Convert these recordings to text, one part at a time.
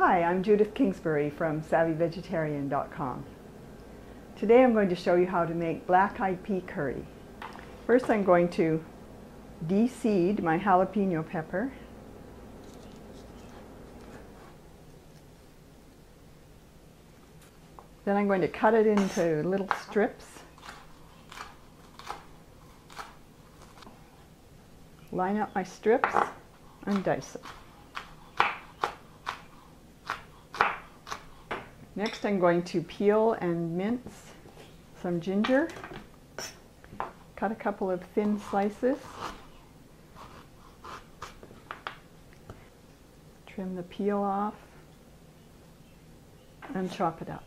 Hi, I'm Judith Kingsbury from SavvyVegetarian.com. Today I'm going to show you how to make black-eyed pea curry. First I'm going to de-seed my jalapeno pepper. Then I'm going to cut it into little strips. Line up my strips and dice them. Next I'm going to peel and mince some ginger. Cut a couple of thin slices. Trim the peel off and chop it up.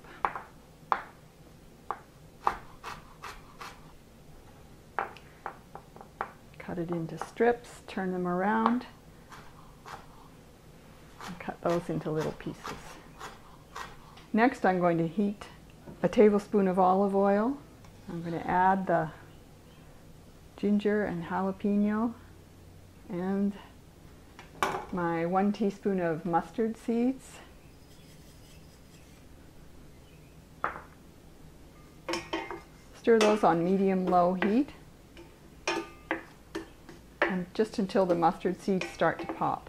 Cut it into strips, turn them around, and cut those into little pieces. Next I'm going to heat a tablespoon of olive oil. I'm going to add the ginger and jalapeno and my 1 teaspoon of mustard seeds. Stir those on medium-low heat and just until the mustard seeds start to pop.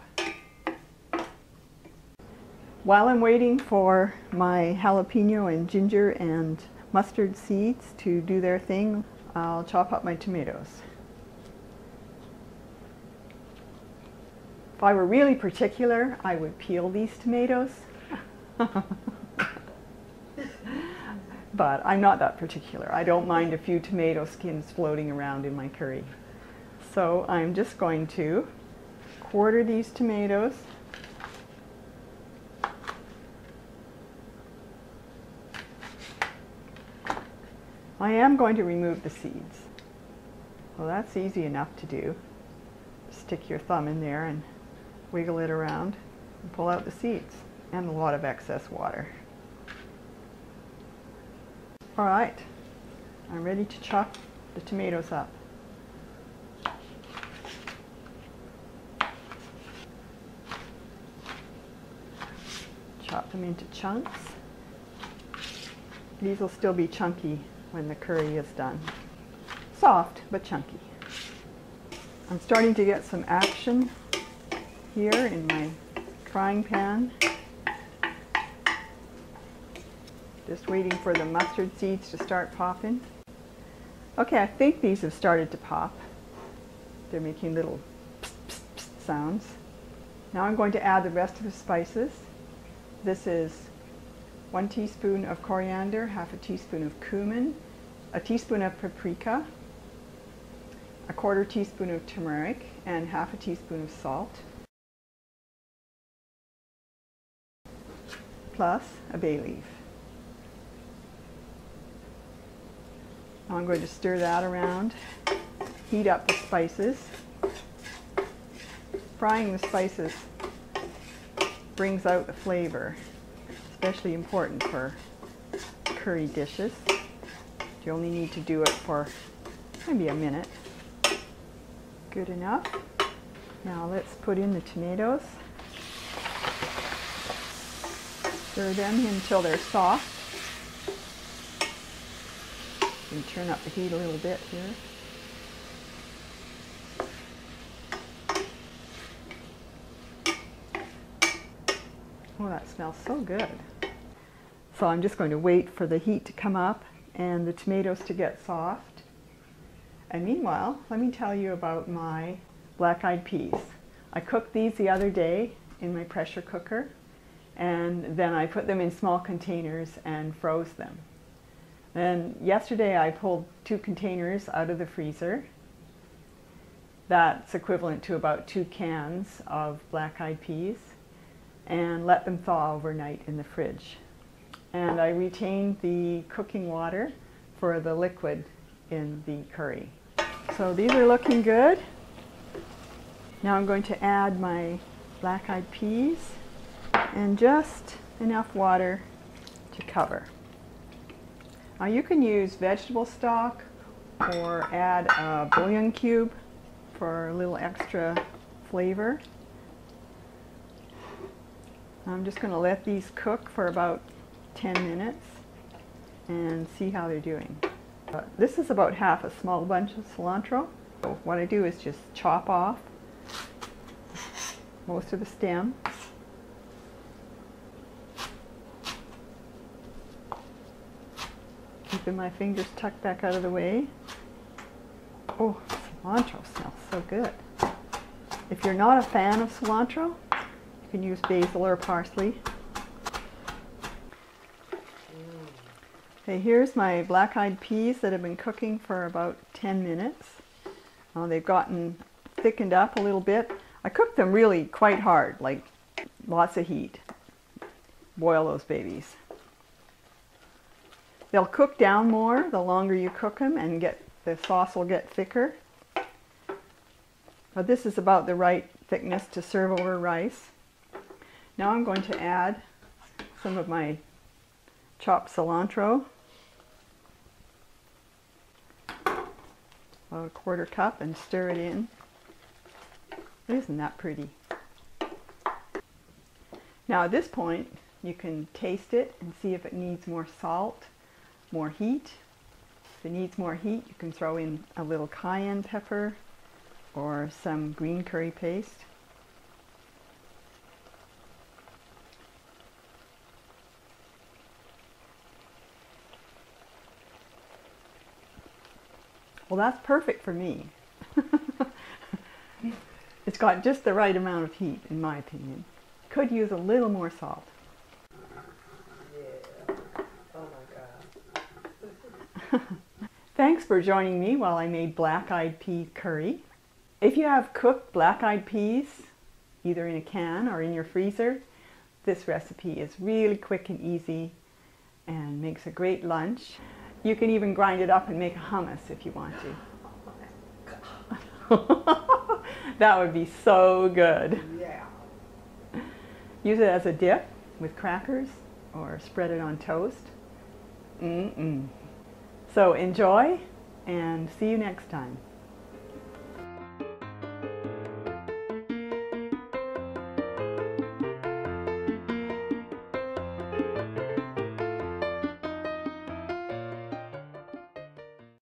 While I'm waiting for my jalapeno and ginger and mustard seeds to do their thing, I'll chop up my tomatoes. If I were really particular, I would peel these tomatoes. But I'm not that particular. I don't mind a few tomato skins floating around in my curry. So I'm just going to quarter these tomatoes. I am going to remove the seeds. Well, that's easy enough to do. Stick your thumb in there and wiggle it around and pull out the seeds and a lot of excess water. All right, I'm ready to chop the tomatoes up. Chop them into chunks. These will still be chunky when the curry is done. Soft, but chunky. I'm starting to get some action here in my frying pan. Just waiting for the mustard seeds to start popping. Okay, I think these have started to pop. They're making little pss, pss, pss sounds. Now I'm going to add the rest of the spices. This is 1 teaspoon of coriander, half a teaspoon of cumin, a teaspoon of paprika, a 1/4 teaspoon of turmeric, and half a teaspoon of salt, plus a bay leaf. Now I'm going to stir that around, heat up the spices. Frying the spices brings out the flavor. Especially important for curry dishes. You only need to do it for maybe a minute. Good enough. Now let's put in the tomatoes. Stir them until they're soft. You can turn up the heat a little bit here. Oh, that smells so good. So I'm just going to wait for the heat to come up and the tomatoes to get soft. And meanwhile, let me tell you about my black-eyed peas. I cooked these the other day in my pressure cooker, and then I put them in small containers and froze them. Then yesterday I pulled 2 containers out of the freezer. That's equivalent to about 2 cans of black-eyed peas, and let them thaw overnight in the fridge. And I retained the cooking water for the liquid in the curry. So these are looking good. Now I'm going to add my black-eyed peas and just enough water to cover. Now you can use vegetable stock or add a bouillon cube for a little extra flavor. I'm just going to let these cook for about 10 minutes and see how they're doing. This is about half a small bunch of cilantro. So what I do is just chop off most of the stem. Keeping my fingers tucked back out of the way. Oh, cilantro smells so good. If you're not a fan of cilantro, you can use basil or parsley. Okay, here's my black-eyed peas that have been cooking for about 10 minutes. They've gotten thickened up a little bit. I cooked them really quite hard, like lots of heat. Boil those babies. They'll cook down more the longer you cook them, and the sauce will get thicker. But this is about the right thickness to serve over rice. Now I'm going to add some of my chopped cilantro. About a quarter cup, and stir it in. Isn't that pretty? Now at this point you can taste it and see if it needs more salt, more heat. If it needs more heat, you can throw in a little cayenne pepper or some green curry paste. Well, that's perfect for me. It's got just the right amount of heat, in my opinion. Could use a little more salt. Yeah. Oh my God. Thanks for joining me while I made black-eyed pea curry. If you have cooked black-eyed peas, either in a can or in your freezer, this recipe is really quick and easy and makes a great lunch. You can even grind it up and make a hummus if you want to. That would be so good. Yeah. Use it as a dip with crackers or spread it on toast. So enjoy and see you next time.